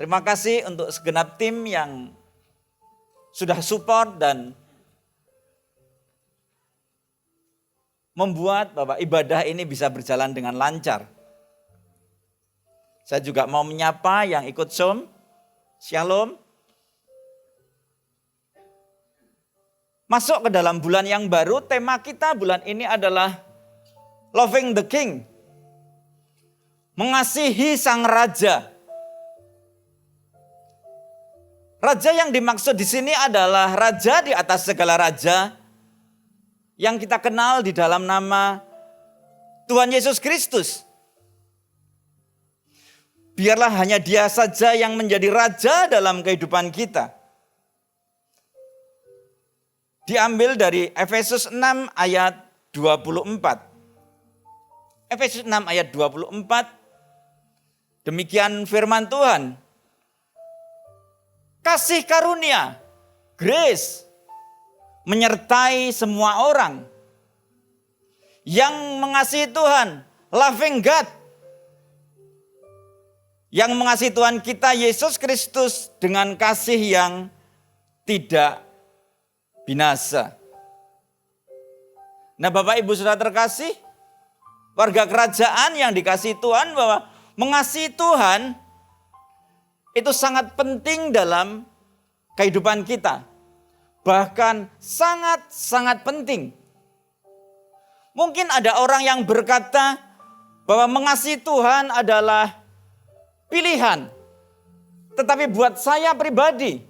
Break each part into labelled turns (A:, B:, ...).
A: Terima kasih untuk segenap tim yang sudah support dan membuat bahwa ibadah ini bisa berjalan dengan lancar. Saya juga mau menyapa yang ikut Zoom. Shalom. Masuk ke dalam bulan yang baru, tema kita bulan ini adalah Loving the King. Mengasihi Sang Raja. Raja yang dimaksud di sini adalah raja di atas segala raja yang kita kenal di dalam nama Tuhan Yesus Kristus. Biarlah hanya Dia saja yang menjadi raja dalam kehidupan kita. Diambil dari Efesus 6 ayat 24. Efesus 6 ayat 24. Demikian firman Tuhan. Kasih karunia, grace, menyertai semua orang yang mengasihi Tuhan, loving God, yang mengasihi Tuhan kita Yesus Kristus dengan kasih yang tidak binasa. Nah, Bapak Ibu sudah terkasih, warga kerajaan yang dikasihi Tuhan, bahwa mengasihi Tuhan itu sangat penting dalam kehidupan kita. Bahkan sangat-sangat penting. Mungkin ada orang yang berkata bahwa mengasihi Tuhan adalah pilihan. Tetapi buat saya pribadi,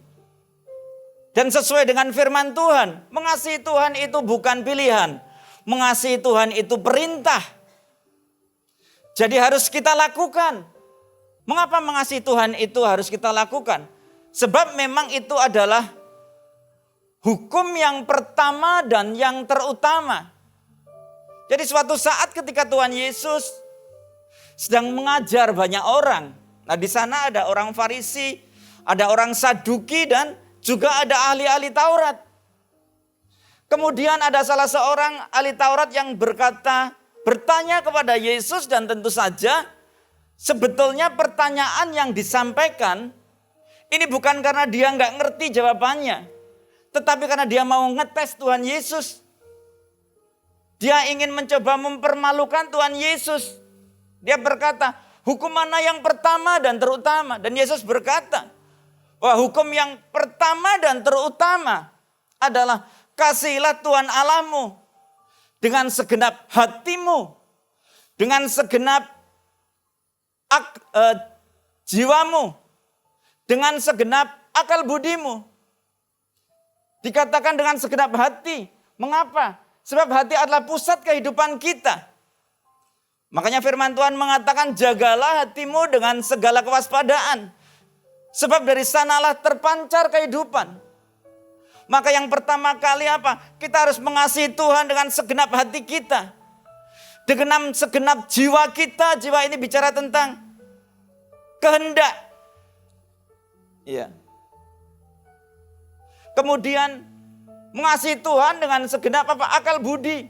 A: dan sesuai dengan firman Tuhan, mengasihi Tuhan itu bukan pilihan. Mengasihi Tuhan itu perintah. Jadi harus kita lakukan. Mengapa mengasihi Tuhan itu harus kita lakukan? Sebab memang itu adalah hukum yang pertama dan yang terutama. Jadi suatu saat ketika Tuhan Yesus sedang mengajar banyak orang. Nah, di sana ada orang Farisi, ada orang Saduki, dan juga ada ahli-ahli Taurat. Kemudian ada salah seorang ahli Taurat yang bertanya kepada Yesus, dan tentu saja sebetulnya pertanyaan yang disampaikan ini bukan karena dia nggak ngerti jawabannya, tetapi karena dia mau ngetes Tuhan Yesus. Dia ingin mencoba mempermalukan Tuhan Yesus. Dia berkata, hukum mana yang pertama dan terutama? Dan Yesus berkata, wah, hukum yang pertama dan terutama adalah kasihilah Tuhan Allahmu dengan segenap hatimu, dengan segenap jiwamu, dengan segenap akal budimu. Dikatakan dengan segenap hati. Mengapa? Sebab hati adalah pusat kehidupan kita. Makanya firman Tuhan mengatakan, jagalah hatimu dengan segala kewaspadaan. Sebab dari sanalah terpancar kehidupan. Maka yang pertama kali apa? Kita harus mengasihi Tuhan dengan segenap hati kita. Dengan segenap jiwa kita. Jiwa ini bicara tentang kehendak. Iya. Kemudian mengasihi Tuhan dengan segenap akal budi.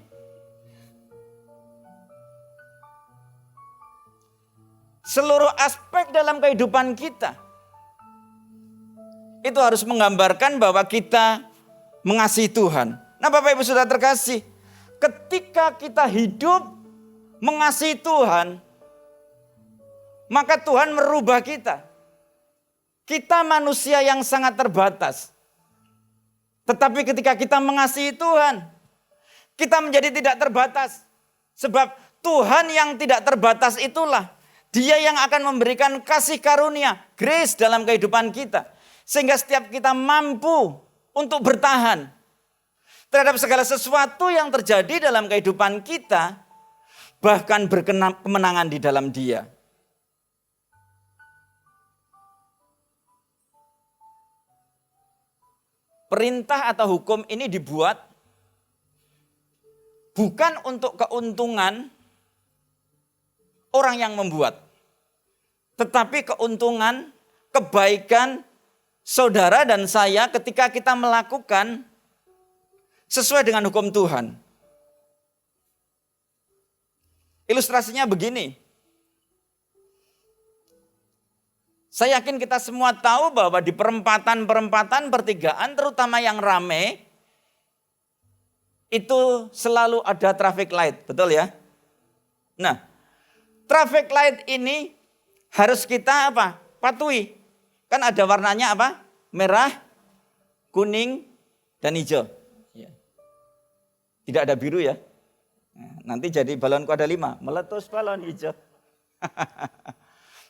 A: Seluruh aspek dalam kehidupan kita itu harus menggambarkan bahwa kita mengasihi Tuhan. Nah, Bapak Ibu sudah terkasih, ketika kita hidup mengasihi Tuhan, maka Tuhan merubah kita. Kita manusia yang sangat terbatas. Tetapi ketika kita mengasihi Tuhan, kita menjadi tidak terbatas. Sebab Tuhan yang tidak terbatas itulah Dia yang akan memberikan kasih karunia, grace dalam kehidupan kita. Sehingga setiap kita mampu untuk bertahan terhadap segala sesuatu yang terjadi dalam kehidupan kita. Bahkan berkemenangan di dalam Dia. Perintah atau hukum ini dibuat bukan untuk keuntungan orang yang membuat, tetapi keuntungan, kebaikan saudara dan saya ketika kita melakukan sesuai dengan hukum Tuhan. Ilustrasinya begini. Saya yakin kita semua tahu bahwa di perempatan-perempatan pertigaan, terutama yang rame, itu selalu ada traffic light, betul ya? Nah, traffic light ini harus kita apa? Patuhi. Kan ada warnanya apa? Merah, kuning, dan hijau. Tidak ada biru ya. Nanti jadi balonku ada 5, meletus balon hijau.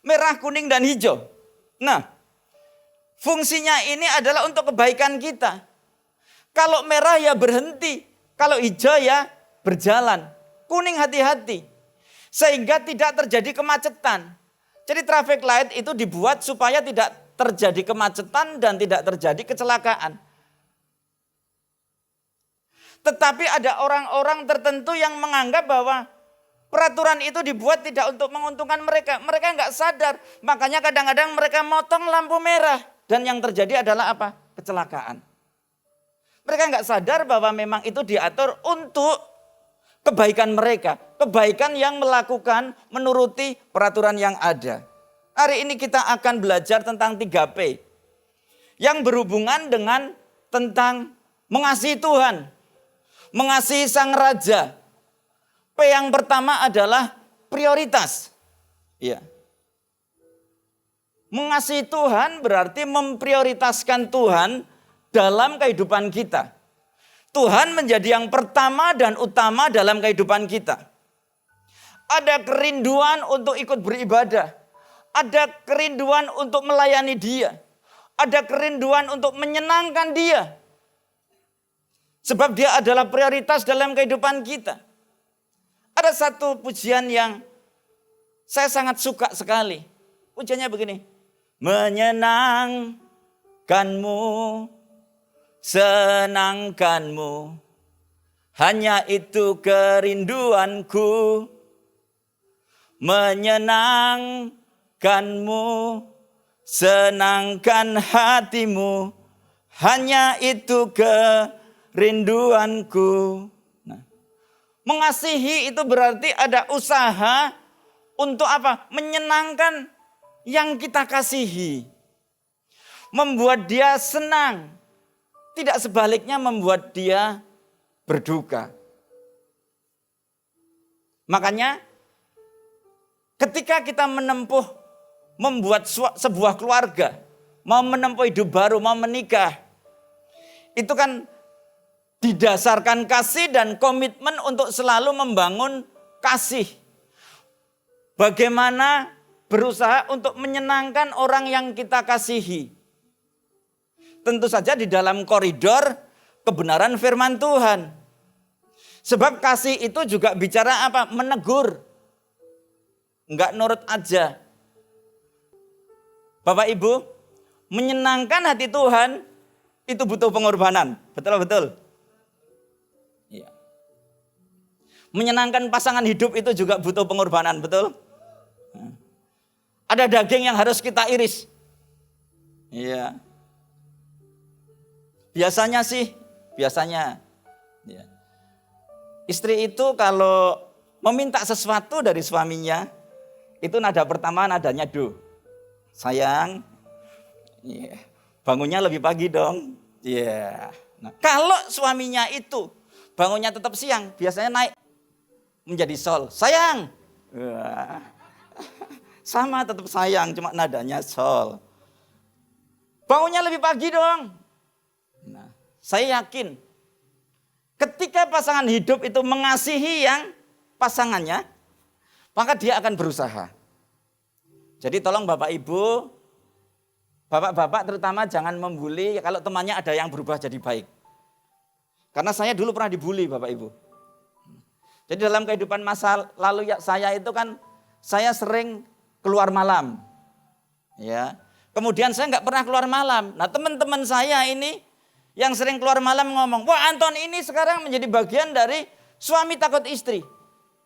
A: Merah, kuning, dan hijau. Nah, fungsinya ini adalah untuk kebaikan kita. Kalau merah ya berhenti, kalau hijau ya berjalan. Kuning hati-hati. Sehingga tidak terjadi kemacetan. Jadi traffic light itu dibuat supaya tidak terjadi kemacetan dan tidak terjadi kecelakaan. Tetapi ada orang-orang tertentu yang menganggap bahwa peraturan itu dibuat tidak untuk menguntungkan mereka. Mereka nggak sadar. Makanya kadang-kadang mereka motong lampu merah. Dan yang terjadi adalah apa? Kecelakaan. Mereka nggak sadar bahwa memang itu diatur untuk kebaikan mereka. Kebaikan yang melakukan menuruti peraturan yang ada. Hari ini kita akan belajar tentang 3P. Yang berhubungan dengan tentang mengasihi Tuhan. Mengasihi Sang Raja. P yang pertama adalah prioritas. Ya. Mengasihi Tuhan berarti memprioritaskan Tuhan dalam kehidupan kita. Tuhan menjadi yang pertama dan utama dalam kehidupan kita. Ada kerinduan untuk ikut beribadah. Ada kerinduan untuk melayani Dia. Ada kerinduan untuk menyenangkan Dia. Sebab Dia adalah prioritas dalam kehidupan kita. Ada satu pujian yang saya sangat suka sekali. Pujiannya begini. Menyenangkanmu, senangkanmu, hanya itu kerinduanku. Menyenangkanmu, senangkan hatimu, hanya itu kerinduanku. Nah, mengasihi itu berarti ada usaha untuk apa? Menyenangkan yang kita kasihi. Membuat dia senang. Tidak sebaliknya membuat dia berduka. Makanya ketika kita membuat sebuah keluarga, mau menempuh hidup baru, mau menikah, itu kan didasarkan kasih dan komitmen untuk selalu membangun kasih. Bagaimana berusaha untuk menyenangkan orang yang kita kasihi. Tentu saja di dalam koridor kebenaran firman Tuhan. Sebab kasih itu juga bicara apa? Menegur. Enggak nurut aja. Bapak Ibu, menyenangkan hati Tuhan itu butuh pengorbanan. Betul-betul. Iya. Menyenangkan pasangan hidup itu juga butuh pengorbanan, betul? Ada daging yang harus kita iris. Iya. Biasanya. Ya. Istri itu kalau meminta sesuatu dari suaminya, itu nada pertama nadanya do. Sayang, bangunnya lebih pagi dong. Nah, kalau suaminya itu bangunnya tetap siang, biasanya naik menjadi sol. Sayang. Sama tetap sayang, cuma nadanya sol. Bangunnya lebih pagi dong. Nah, saya yakin ketika pasangan hidup itu mengasihi yang pasangannya, maka dia akan berusaha. Jadi tolong Bapak Ibu, Bapak-bapak terutama jangan membuli kalau temannya ada yang berubah jadi baik. Karena saya dulu pernah dibully Bapak Ibu. Jadi dalam kehidupan masa lalu saya itu kan, saya sering keluar malam. Ya. Kemudian saya nggak pernah keluar malam. Nah teman-teman saya ini yang sering keluar malam ngomong, wah Anton ini sekarang menjadi bagian dari suami takut istri.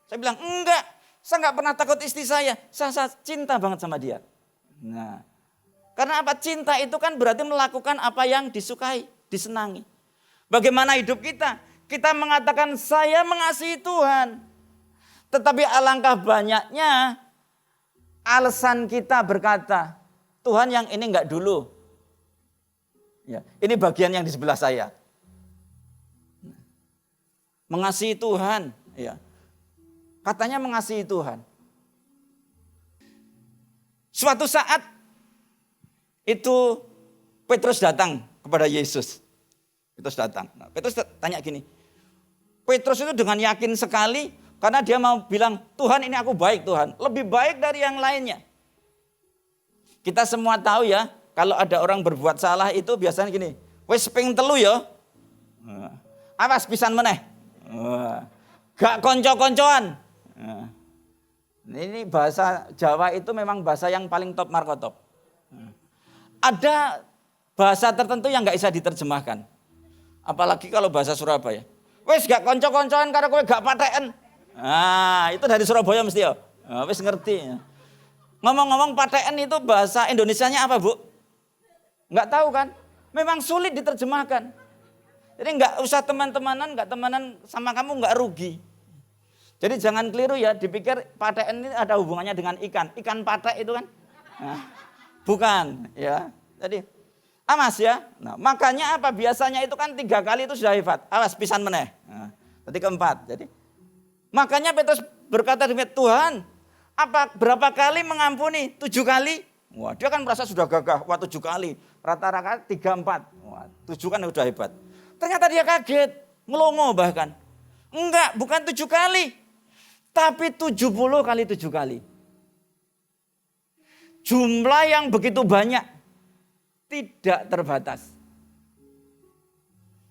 A: Saya bilang, enggak, saya nggak pernah takut istri saya cinta banget sama dia. Nah, karena apa? Cinta itu kan berarti melakukan apa yang disukai, disenangi. Bagaimana hidup kita? Kita mengatakan saya mengasihi Tuhan. Tetapi alangkah banyaknya alasan kita berkata, Tuhan yang ini enggak dulu. Ya, ini bagian yang di sebelah saya. Mengasihi Tuhan, ya. Katanya mengasihi Tuhan. Suatu saat itu Petrus datang kepada Yesus. Petrus datang. Nah, Petrus tanya gini. Petrus itu dengan yakin sekali karena dia mau bilang, Tuhan ini aku baik Tuhan. Lebih baik dari yang lainnya. Kita semua tahu ya, kalau ada orang berbuat salah itu biasanya gini. Wes ping telu ya. Awas pisan meneh. Gak konco-koncoan. Ini bahasa Jawa itu memang bahasa yang paling top markotop. Ada bahasa tertentu yang gak bisa diterjemahkan. Apalagi kalau bahasa Surabaya. Wes gak konco-koncoan karena kowe gak paten. Nah, itu dari Surabaya mesti ya. Wes ngerti. Ngomong-ngomong paten itu bahasa Indonesianya apa, Bu? Enggak tahu kan? Memang sulit diterjemahkan. Jadi enggak usah teman-temanan, enggak temenan sama kamu enggak rugi. Jadi jangan keliru ya, dipikir paten ini ada hubungannya dengan ikan. Ikan patek itu kan? Nah, bukan ya. Jadi awas ya. Nah, makanya apa? Biasanya itu kan 3 kali itu sudah hebat. Awas pisan meneh. Nah, tadi keempat. Jadi makanya Petrus berkata demikian, Tuhan, berapa kali mengampuni? 7 kali? Wah, dia kan merasa sudah gagah. Wah, 7 kali. Rata-rata 3, 4. Wah, 7 kan udah hebat. Ternyata dia kaget. Melongo bahkan. Enggak, bukan 7 kali. Tapi 70 kali 7 kali. Jumlah yang begitu banyak. Tidak terbatas.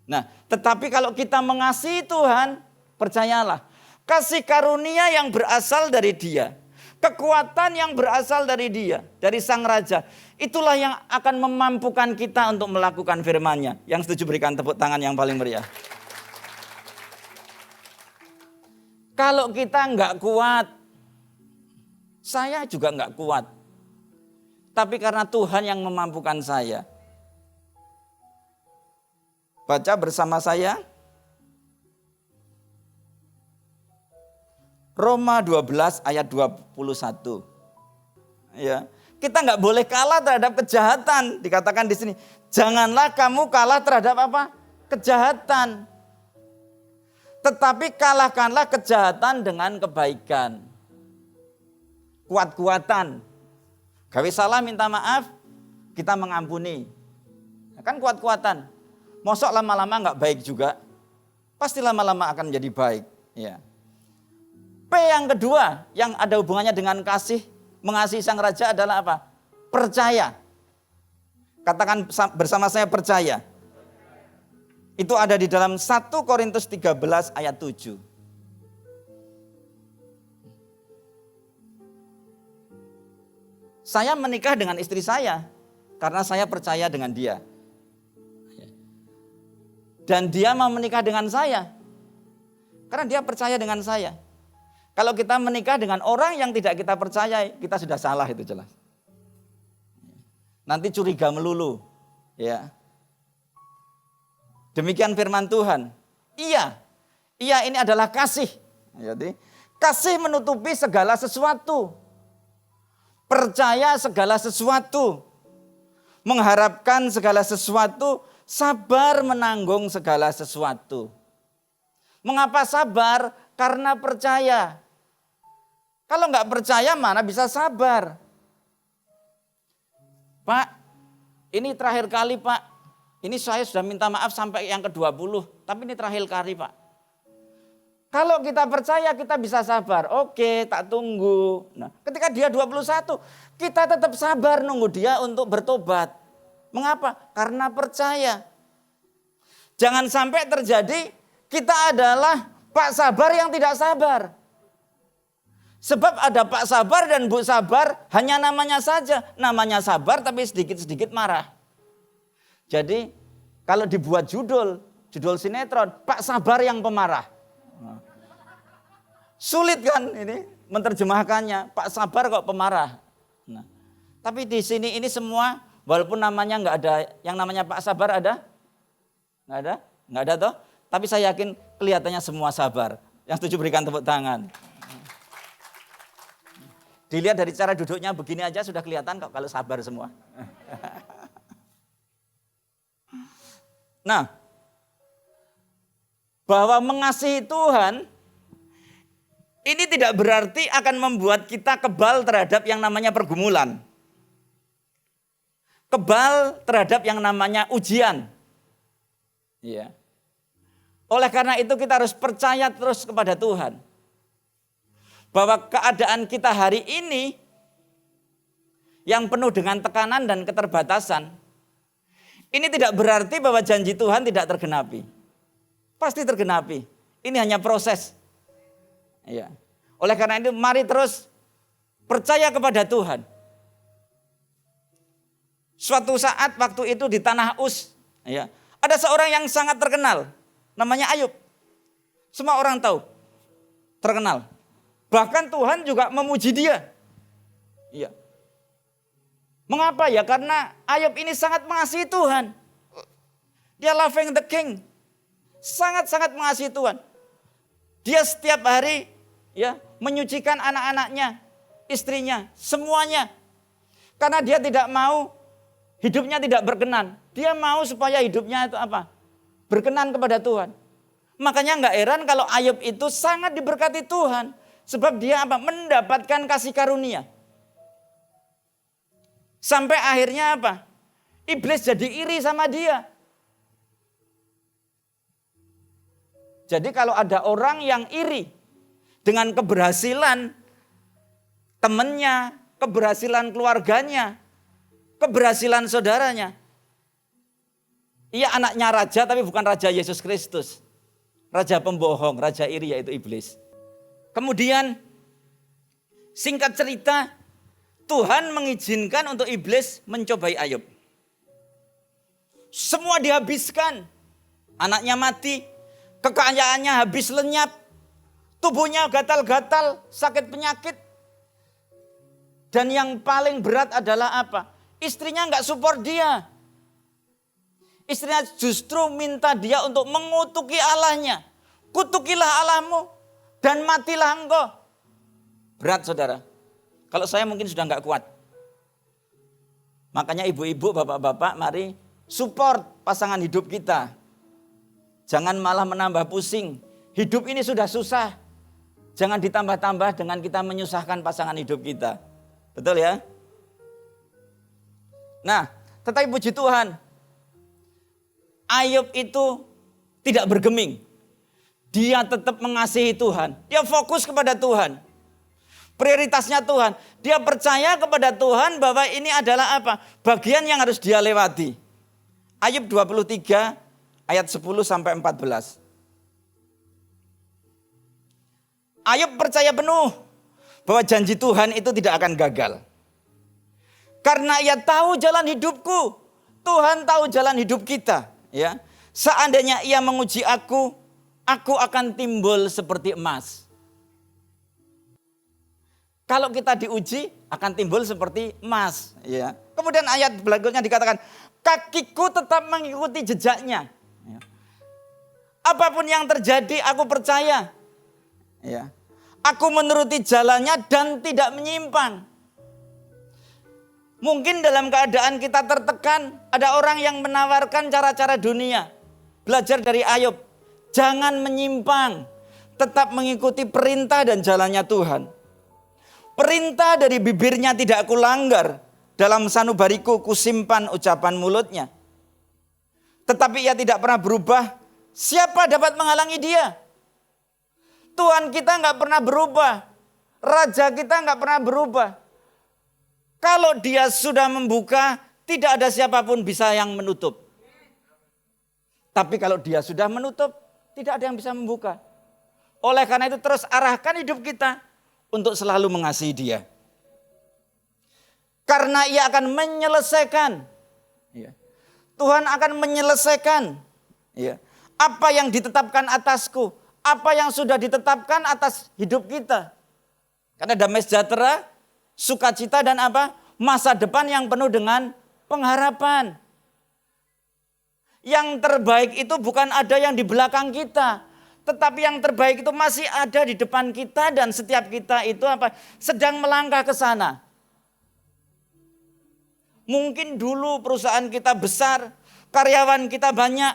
A: Nah, tetapi kalau kita mengasihi Tuhan, percayalah. Kasih karunia yang berasal dari Dia. Kekuatan yang berasal dari Dia. Dari Sang Raja. Itulah yang akan memampukan kita untuk melakukan firman-Nya. Yang setuju berikan tepuk tangan yang paling meriah. Kalau kita enggak kuat. Saya juga enggak kuat. Tapi karena Tuhan yang memampukan saya. Baca bersama saya. Roma 12 ayat 21. Ya, kita nggak boleh kalah terhadap kejahatan. Dikatakan di sini, janganlah kamu kalah terhadap apa? Kejahatan. Tetapi kalahkanlah kejahatan dengan kebaikan. Kuat-kuatan. Gawe salah minta maaf, kita mengampuni. Kan kuat-kuatan. Mosok lama-lama nggak baik juga. Pasti lama-lama akan menjadi baik. Ya. P yang kedua yang ada hubungannya dengan kasih, mengasihi Sang Raja adalah apa? Percaya. Katakan bersama saya percaya. Itu ada di dalam 1 Korintus 13 ayat 7. Saya menikah dengan istri saya karena saya percaya dengan dia. Dan dia mau menikah dengan saya karena dia percaya dengan saya. Kalau kita menikah dengan orang yang tidak kita percaya, kita sudah salah, itu jelas. Nanti curiga melulu. Ya. Demikian firman Tuhan. Iya ini adalah kasih. Jadi, kasih menutupi segala sesuatu. Percaya segala sesuatu. Mengharapkan segala sesuatu. Sabar menanggung segala sesuatu. Mengapa sabar? Karena percaya. Kalau nggak percaya mana bisa sabar. Pak, ini terakhir kali Pak. Ini saya sudah minta maaf sampai yang ke-20. Tapi ini terakhir kali Pak. Kalau kita percaya kita bisa sabar. Oke, tak tunggu. Nah, ketika dia 21, kita tetap sabar nunggu dia untuk bertobat. Mengapa? Karena percaya. Jangan sampai terjadi kita adalah Pak Sabar yang tidak sabar. Sebab ada Pak Sabar dan Bu Sabar hanya namanya saja. Namanya sabar tapi sedikit-sedikit marah. Jadi kalau dibuat judul sinetron, Pak Sabar yang pemarah. Sulit kan ini menerjemahkannya, Pak Sabar kok pemarah. Nah, tapi di sini ini semua walaupun namanya nggak ada, yang namanya Pak Sabar ada? Nggak ada toh? Tapi saya yakin kelihatannya semua sabar. Yang setuju berikan tepuk tangan. Dilihat dari cara duduknya begini aja sudah kelihatan kok kalau sabar semua. Nah, bahwa mengasihi Tuhan ini tidak berarti akan membuat kita kebal terhadap yang namanya pergumulan. Kebal terhadap yang namanya ujian. Ya. Oleh karena itu kita harus percaya terus kepada Tuhan. Bahwa keadaan kita hari ini yang penuh dengan tekanan dan keterbatasan, ini tidak berarti bahwa janji Tuhan tidak tergenapi. Pasti tergenapi. Ini hanya proses. Ya. Oleh karena itu mari terus percaya kepada Tuhan. Suatu saat waktu itu di tanah Uz, ya, ada seorang yang sangat terkenal, namanya Ayub. Semua orang tahu, terkenal. Bahkan Tuhan juga memuji dia. Ya. Mengapa ya? Karena Ayub ini sangat mengasihi Tuhan. Dia loving the king. Sangat-sangat mengasihi Tuhan. Dia setiap hari ya menyucikan anak-anaknya, istrinya, semuanya. Karena dia tidak mau hidupnya tidak berkenan. Dia mau supaya hidupnya itu apa? Berkenan kepada Tuhan. Makanya enggak heran kalau Ayub itu sangat diberkati Tuhan. Sebab dia apa? Mendapatkan kasih karunia. Sampai akhirnya apa? Iblis jadi iri sama dia. Jadi kalau ada orang yang iri dengan keberhasilan temannya, keberhasilan keluarganya, keberhasilan saudaranya. Ia anaknya raja tapi bukan raja Yesus Kristus. Raja pembohong, raja iri yaitu iblis. Kemudian singkat cerita Tuhan mengizinkan untuk iblis mencobai Ayub. Semua dihabiskan. Anaknya mati, kekayaannya habis lenyap, tubuhnya gatal-gatal, sakit penyakit. Dan yang paling berat adalah apa? Istrinya enggak support dia. Istrinya justru minta dia untuk mengutuki Allahnya. Kutukilah Allahmu dan matilah engkau. Berat saudara. Kalau saya mungkin sudah enggak kuat. Makanya ibu-ibu, bapak-bapak mari support pasangan hidup kita. Jangan malah menambah pusing. Hidup ini sudah susah. Jangan ditambah-tambah dengan kita menyusahkan pasangan hidup kita. Betul ya? Nah, tetapi puji Tuhan. Ayub itu tidak bergeming. Dia tetap mengasihi Tuhan. Dia fokus kepada Tuhan. Prioritasnya Tuhan. Dia percaya kepada Tuhan bahwa ini adalah apa? Bagian yang harus dia lewati. Ayub 23 ayat 10 sampai 14. Ayub percaya penuh bahwa janji Tuhan itu tidak akan gagal. Karena ia tahu jalan hidupku. Tuhan tahu jalan hidup kita. Ya. Seandainya ia menguji aku akan timbul seperti emas. Kalau kita diuji akan timbul seperti emas. Ya. Kemudian ayat berikutnya dikatakan, kakiku tetap mengikuti jejaknya. Ya. Apapun yang terjadi aku percaya. Ya. Aku menuruti jalannya dan tidak menyimpang. Mungkin dalam keadaan kita tertekan, ada orang yang menawarkan cara-cara dunia. Belajar dari Ayub. Jangan menyimpang. Tetap mengikuti perintah dan jalannya Tuhan. Perintah dari bibirnya tidak kulanggar. Dalam sanubariku kusimpan ucapan mulutnya. Tetapi ia tidak pernah berubah. Siapa dapat menghalangi dia? Tuhan kita enggak pernah berubah. Raja kita enggak pernah berubah. Kalau dia sudah membuka, tidak ada siapapun bisa yang menutup. Tapi kalau dia sudah menutup, tidak ada yang bisa membuka. Oleh karena itu terus arahkan hidup kita untuk selalu mengasihi dia. Karena ia akan menyelesaikan. Tuhan akan menyelesaikan apa yang ditetapkan atasku. Apa yang sudah ditetapkan atas hidup kita. Karena damai sejahtera, sukacita dan apa? Masa depan yang penuh dengan pengharapan. Yang terbaik itu bukan ada yang di belakang kita. Tetapi yang terbaik itu masih ada di depan kita dan setiap kita itu sedang melangkah ke sana. Mungkin dulu perusahaan kita besar, karyawan kita banyak,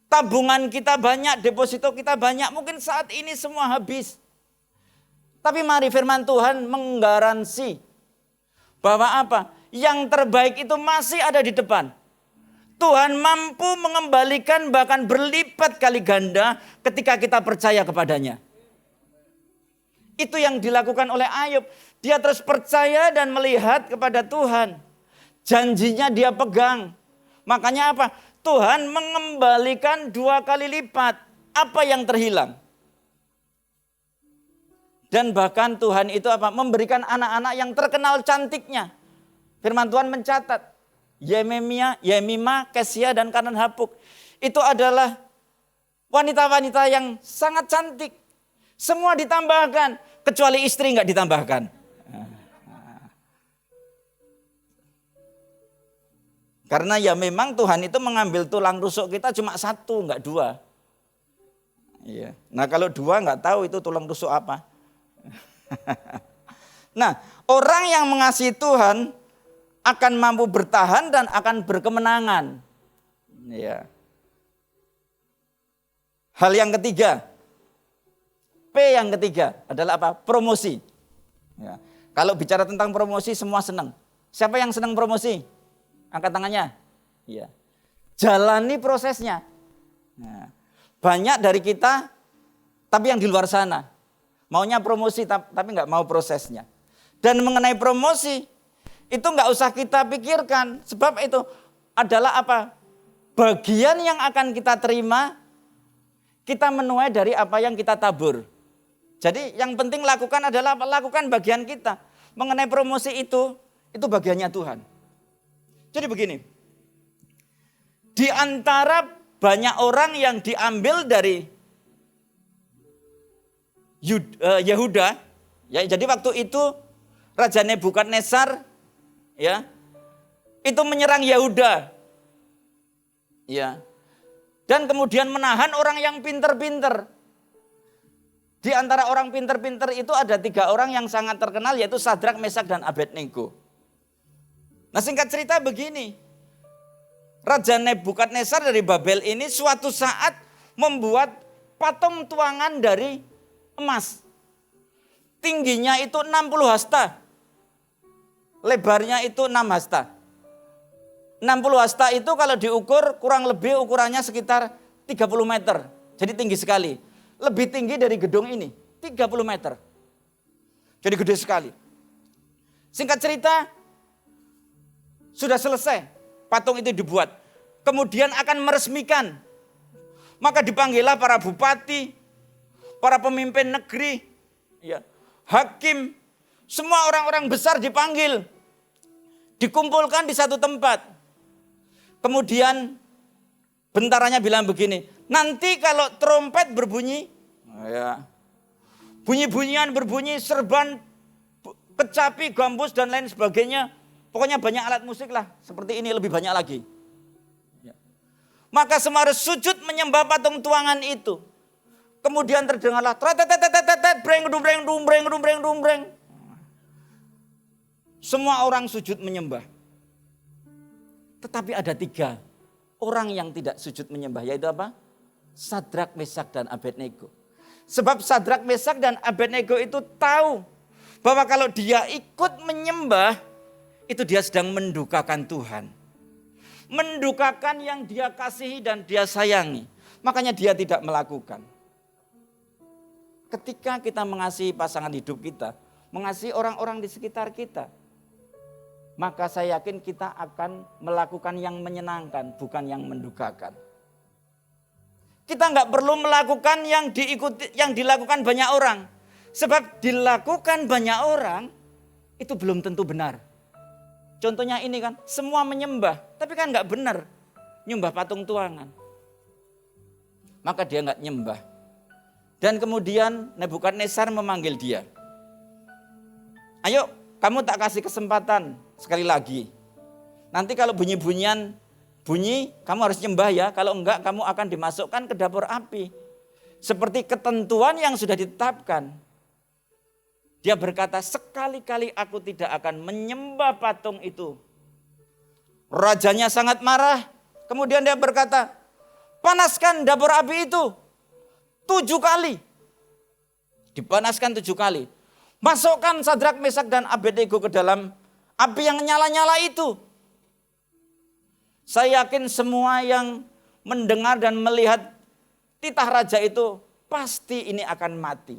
A: tabungan kita banyak, deposito kita banyak. Mungkin saat ini semua habis. Tapi mari firman Tuhan menggaransi bahwa yang terbaik itu masih ada di depan. Tuhan mampu mengembalikan bahkan berlipat kali ganda ketika kita percaya kepadanya. Itu yang dilakukan oleh Ayub. Dia terus percaya dan melihat kepada Tuhan. Janjinya dia pegang. Makanya Tuhan mengembalikan 2 kali lipat apa yang terhilang. Dan bahkan Tuhan itu memberikan anak-anak yang terkenal cantiknya. Firman Tuhan mencatat. Yemima, Kesia, dan Kanan Hapuk. Itu adalah wanita-wanita yang sangat cantik. Semua ditambahkan. Kecuali istri enggak ditambahkan. Karena ya memang Tuhan itu mengambil tulang rusuk kita cuma 1, enggak 2. Iya. Nah kalau 2 enggak tahu itu tulang rusuk apa. Nah orang yang mengasihi Tuhan akan mampu bertahan dan akan berkemenangan. Ya. Hal yang ketiga, P yang ketiga adalah promosi. Ya. Kalau bicara tentang promosi semua senang. Siapa yang senang promosi? Angkat tangannya. Ya. Jalani prosesnya. Nah, banyak dari kita, tapi yang di luar sana maunya promosi tapi nggak mau prosesnya. Dan mengenai promosi itu nggak usah kita pikirkan, sebab itu adalah bagian yang akan kita terima, kita menuai dari apa yang kita tabur. Jadi yang penting lakukan adalah lakukan bagian kita. Mengenai promosi itu bagiannya Tuhan. Jadi begini, di antara banyak orang yang diambil dari Yehuda, ya, jadi waktu itu Raja Nebukadnezar ya, itu menyerang Yehuda. Ya. Dan kemudian menahan orang yang pinter-pinter. Di antara orang pinter-pinter itu ada 3 orang yang sangat terkenal, yaitu Sadrak, Mesak, dan Abednego. Nah singkat cerita begini, Raja Nebukadnezar dari Babel ini suatu saat membuat patung tuangan dari emas. Tingginya itu 60 hasta. Lebarnya itu 6 hasta. 60 hasta itu kalau diukur kurang lebih ukurannya sekitar 30 meter. Jadi tinggi sekali. Lebih tinggi dari gedung ini, 30 meter. Jadi gede sekali. Singkat cerita, sudah selesai patung itu dibuat. Kemudian akan meresmikan. Maka dipanggillah para bupati, para pemimpin negeri, ya, hakim, semua orang-orang besar dipanggil. Dikumpulkan di satu tempat. Kemudian bentaranya bilang begini, nanti kalau trompet berbunyi, ya, bunyi-bunyian berbunyi, serban, kecapi, gambus, dan lain sebagainya. Pokoknya banyak alat musik lah, seperti ini lebih banyak lagi. Ya. Maka semua harus sujud menyembah patung tuangan itu. Kemudian terdengarlah breng. Semua orang sujud menyembah. Tetapi ada 3 orang yang tidak sujud menyembah, yaitu Sadrak, Mesak, dan Abednego. Sebab Sadrak, Mesak, dan Abednego itu tahu bahwa kalau dia ikut menyembah, itu dia sedang mendukakan Tuhan. Mendukakan yang dia kasihi dan dia sayangi. Makanya dia tidak melakukan. Ketika kita mengasihi pasangan hidup kita, mengasihi orang-orang di sekitar kita, maka saya yakin kita akan melakukan yang menyenangkan, bukan yang mendukakan. Kita nggak perlu melakukan yang dilakukan banyak orang. Sebab dilakukan banyak orang, itu belum tentu benar. Contohnya ini kan, semua menyembah, tapi kan nggak benar. Nyembah patung tuangan. Maka dia nggak nyembah. Dan kemudian Nebukadnezar memanggil dia. Ayo, kamu tak kasih kesempatan sekali lagi. Nanti kalau bunyi-bunyian bunyi, kamu harus nyembah ya. Kalau enggak, kamu akan dimasukkan ke dapur api. seperti ketentuan yang sudah ditetapkan. Dia berkata, sekali-kali aku tidak akan menyembah patung itu. Rajanya sangat marah. Kemudian dia berkata, panaskan dapur api itu 7 kali. Dipanaskan 7 kali. Masukkan Sadrak, Mesak, dan Abednego ke dalam api yang nyala-nyala itu. Saya yakin semua yang mendengar dan melihat titah raja itu pasti ini akan mati.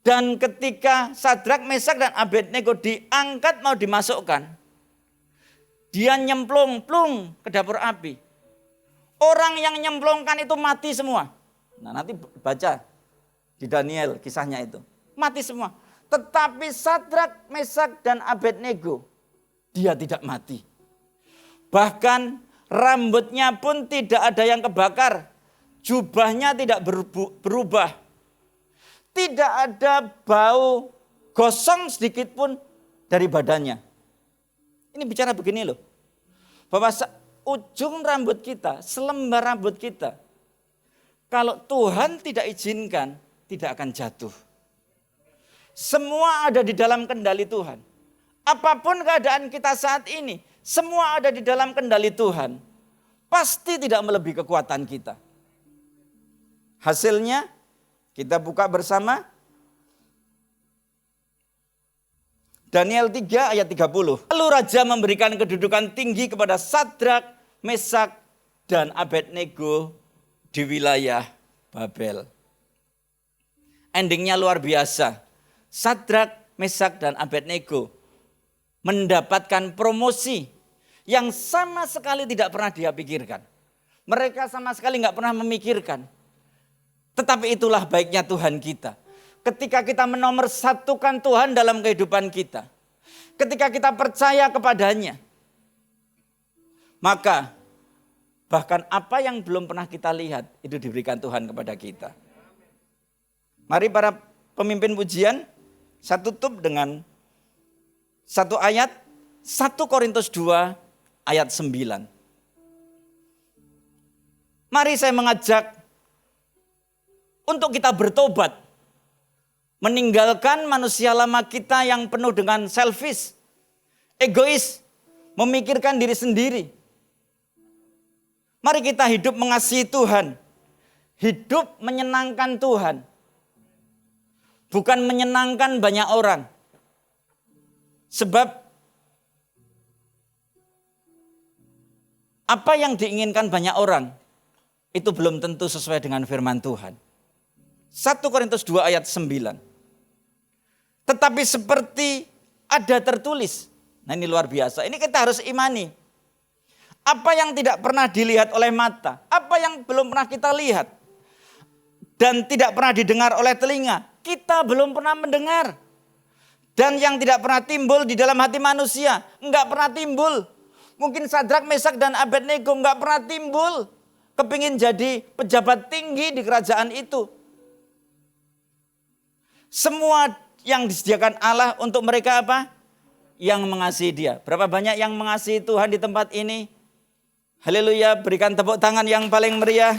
A: Dan ketika Sadrak, Mesak, dan Abednego diangkat mau dimasukkan, dia nyemplung-plung ke dapur api. Orang yang nyemplungkan itu mati semua. Nah, nanti baca di Daniel kisahnya itu. Mati semua. Tetapi Sadrak, Mesak, dan Abednego, dia tidak mati. Bahkan rambutnya pun tidak ada yang kebakar. Jubahnya tidak berubah. Tidak ada bau gosong sedikit pun dari badannya. Ini bicara begini loh. Bahwa ujung rambut kita, selembar rambut kita, kalau Tuhan tidak izinkan, tidak akan jatuh. Semua ada di dalam kendali Tuhan. Apapun keadaan kita saat ini, semua ada di dalam kendali Tuhan. Pasti tidak melebihi kekuatan kita. Hasilnya, kita buka bersama Daniel 3 ayat 30. Lalu raja memberikan kedudukan tinggi kepada Sadrak, Mesak, dan Abednego di wilayah Babel. Endingnya luar biasa. Sadrak, Mesak, dan Abednego mendapatkan promosi yang sama sekali tidak pernah dia pikirkan. Mereka sama sekali nggak pernah memikirkan. Tetapi itulah baiknya Tuhan kita. Ketika kita menomorsatukan Tuhan dalam kehidupan kita. Ketika kita percaya kepadanya. Maka bahkan apa yang belum pernah kita lihat itu diberikan Tuhan kepada kita. Mari para pemimpin pujian, saya tutup dengan satu ayat 1 Korintus 2 ayat 9. Mari saya mengajak untuk kita bertobat. Meninggalkan manusia lama kita yang penuh dengan selfish, egois, memikirkan diri sendiri. Mari kita hidup mengasihi Tuhan. Hidup menyenangkan Tuhan. Bukan menyenangkan banyak orang. Sebab apa yang diinginkan banyak orang itu belum tentu sesuai dengan firman Tuhan. 1 Korintus 2 ayat 9. Tetapi seperti ada tertulis. Nah ini luar biasa. Ini kita harus imani. Apa yang tidak pernah dilihat oleh mata. Apa yang belum pernah kita lihat. Dan tidak pernah didengar oleh telinga. Kita belum pernah mendengar. Dan yang tidak pernah timbul di dalam hati manusia. Enggak pernah timbul. Mungkin Sadrak, Mesak, dan Abednego enggak pernah timbul. Kepingin jadi pejabat tinggi di kerajaan itu. Semua yang disediakan Allah untuk mereka apa? Yang mengasihi dia. Berapa banyak yang mengasihi Tuhan di tempat ini? Haleluya, berikan tepuk tangan yang paling meriah.